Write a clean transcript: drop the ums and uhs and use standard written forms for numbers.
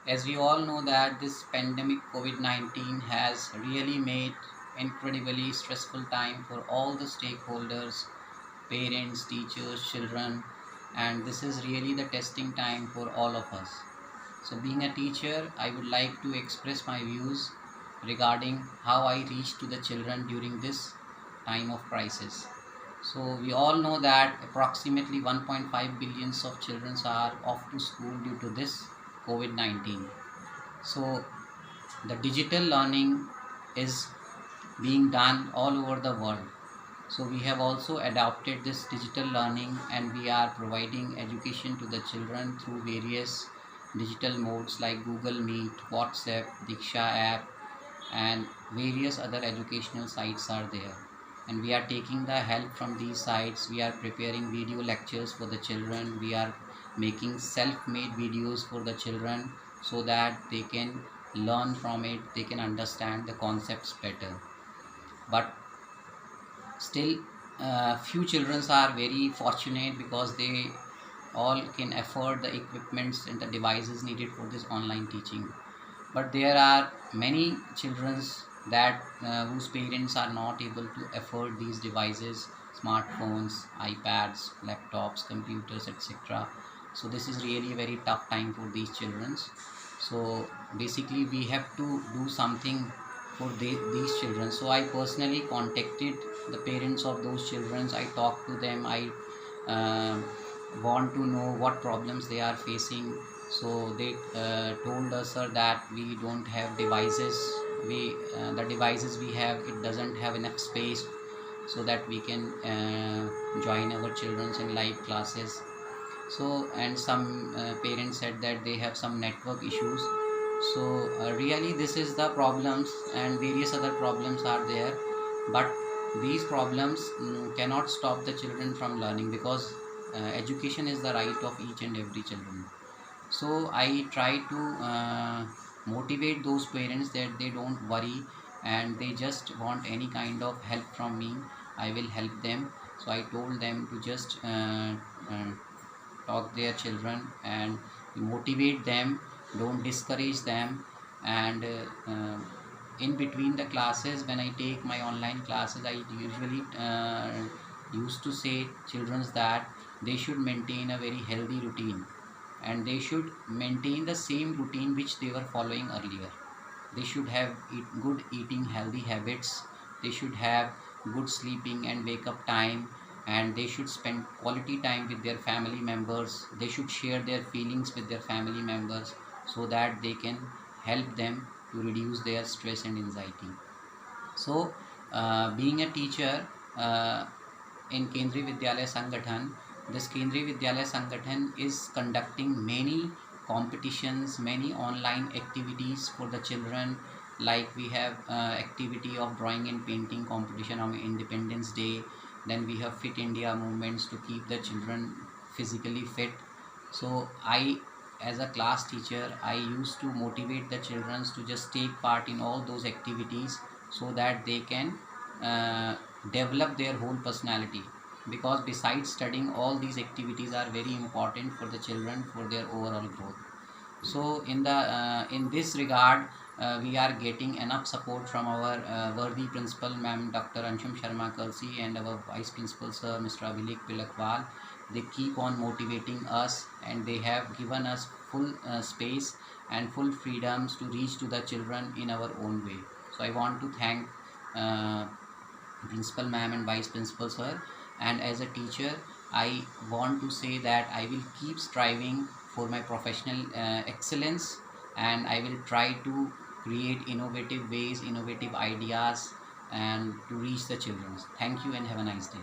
As we all know that this pandemic COVID-19 has really made incredibly stressful time for all the stakeholders, parents, teachers, children, and this is really the testing time for all of us. So being a teacher, I would like to express my views regarding how I reach to the children during this time of crisis. So we all know that approximately 1.5 billions of children are off to school due to this COVID-19. So the digital learning is being done all over the world. So we have also adopted this digital learning and we are providing education to the children through various digital modes like Google Meet, WhatsApp, Diksha app, and various other educational sites are there. And we are taking the help from these sites. We are preparing video lectures for the children. We are making self-made videos for the children so that they can learn from it, they can understand the concepts better. But still, few children are very fortunate because they all can afford the equipments and the devices needed for this online teaching. But there are many children that whose parents are not able to afford these devices, smartphones, iPads, laptops, computers, etc. So this is really a very tough time for these children. So basically we have to do something for these children. So I personally contacted the parents of those children. I talked to them. I uh, want to know what problems they are facing. So they told us, sir, that we don't have devices. We the devices we have, it doesn't have enough space so that we can join our children in live classes. So and some parents said that they have some network issues. So really this is the problems, and various other problems are there. But these problems cannot stop the children from learning, because education is the right of each and every children. So I try to motivate those parents that they don't worry, and they just want any kind of help from me, I will help them. So I told them to just talk their children and motivate them, don't discourage them. And in between the classes, when I take my online classes, I usually used to say children that they should maintain a very healthy routine, and they should maintain the same routine which they were following earlier. They should have good eating, healthy habits. They should have good sleeping and wake up time, and they should spend quality time with their family members. They should share their feelings with their family members so that they can help them to reduce their stress and anxiety. So being a teacher in Kendriya Vidyalaya Sangathan, this Kendriya Vidyalaya Sangathan is conducting many competitions, many online activities for the children. Like we have activity of drawing and painting competition on Independence Day. Then we have Fit India movements to keep the children physically fit. So I, as a class teacher, I used to motivate the children to just take part in all those activities so that they can uh, develop their whole personality. Because besides studying, all these activities are very important for the children for their overall growth. So in this regard, we are getting enough support from our worthy principal, ma'am Dr. Anshum Sharma Kalsi, and our vice principal, sir, Mr. Abhilik Pilakwal. They keep on motivating us, and they have given us full space and full freedoms to reach to the children in our own way. So I want to thank uh, principal ma'am and vice principal sir. And as a teacher, I want to say that I will keep striving for my professional excellence, and I will try to create innovative ways, innovative ideas, and to reach the children. Thank you and have a nice day.